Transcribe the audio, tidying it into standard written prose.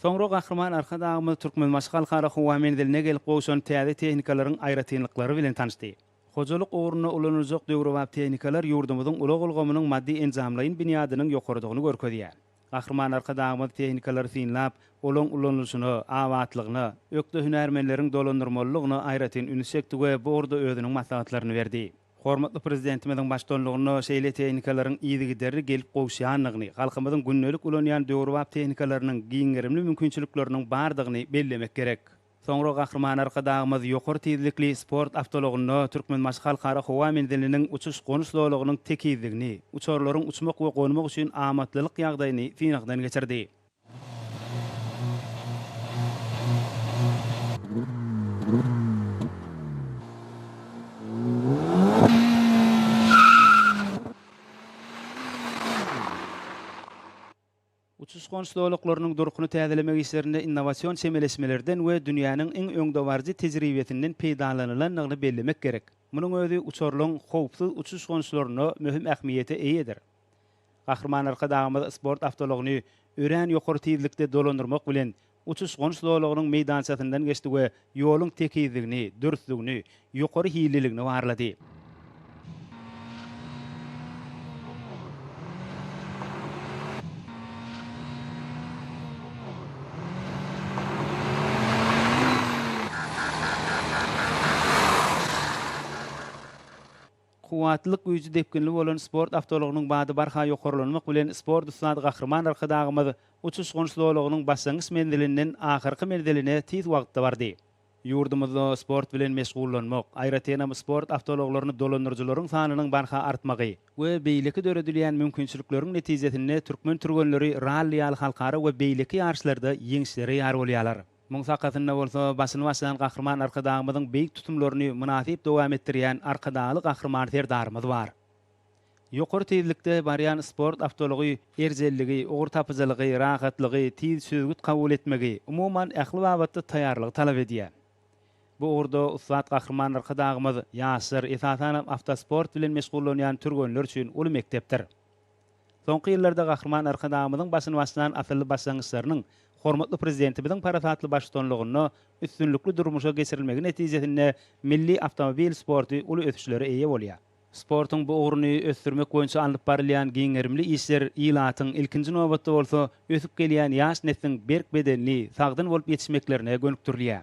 Soňra gahryman arka dagymyz Türkmenbaşy halkara howa menziline gelip gowşan täze tehnikalaryň aýratynlyklary bilen tanışdy. Hojalyk ugruna ulanajak döwre we tehnikalar ýurdumyzyň ulak ulgamynyň maddi enzamlaryň binýadynyň ýokarydygyny görkezýär. Gahryman arka dagymyz tehnikalary synlap, olan ulanýysyny, awatlygyny, ökde hünärmenleriň dolandyrmalygyny aýratyn ünisekdige bu orada özüniň maslahatlaryny berdi. Hormatly prezidentimiziň başçylygyny şeýle tehnikalaryň ýygyderri gelip gowşýanlygyny, halkymyzyň günnelik ulanýan döwre we tehnikalarynyň giňerimli mümkinçilikleriniň bardygyny bellemek gerek. Soňra gahryman arka dagymyz ýokary tezlikli sport awtologyny Türkmenbaşy halkara howa menziliniň uçuş gonyşlygynyň tekizligini, uçarlaryň uçmak we gonymak üçin amatlylyk ýagdaýyny synagdan geçirdi. Uçuş gonyşlyklarynyň durkuny täzelemek işlerinde innovasiýon çemeleşmelerden we dünýäniň iň öňdewarjy tejribesinden peýdalanylanyny bellemek gerek. Munyň özü uçarlaryň howpsuz uçuş gonyşlaryna möhüm ähmiýete eýedir. Gahryman arka dagymyz sport awtologyny ören ýokary tezlikde dolandyrmak bilen uçuş gonyşlyklarynyň meýdançasyndan geçdi we ýoluň tekizligini, dürüstlügini, ýokary hileligini barlady. Kuwatlyk güýji depkinli bolan sport awtologynyň bady barha ýokarlanmak bilen sport ustady gahryman arka dagymyz uçuş gonyşlyklarynyň başlangyç menzilinden ahyrky menziline tiz wagtda bardy. Ýurdumyzda sport bilen meşgullanmak, aýratynam sport awtologlaryny dolandyrjylaryň sanynyň barha artmagy we beýleki döredilýän mümkinçilikleriň netijesinde türkmen türgenleri rallyal halkara we beýleki ýarşlarda ýeňişleri ýar bolýarlar. Muň sakatynda bolsa başyny başlayan gahryman arka dagymyzyň beýik tutumlaryny münasip dowam etdirýän arkadaly gahryman serdarymyz bar. Ýokary tezlikde barýan sport awtology erzelligi, ogur tapyjylygy, rahatlygy, tiz söwgüt kabul etmegi, umuman ähli wagtda taýýarlygy talap edýär. Bu orada ustad gahryman arka dagymyz ýaşyr, esasan awtosport bilen meşgullanýan türgenler üçin uly mektepdir. Soňky ýyllarda gahryman arka dagymyzyň başyny başlayan asly başlangyçlarynyň hormatly prezidentimiziň parasatly başçylygyny üstünlükli durmuşa geçirilmegi netijesinde milli awtomobil sporty uly ötüşlere eýe bolýar. Sportyň bu ugrunu ösdürmek boýunça alyp barylýan giňerimli işler ýylatyň ilkinji nobatda bolsa ösüp gelýän ýaş nesliň berk bedenli, sagdyn bolup ýetişmeklerine gönükdirilýär.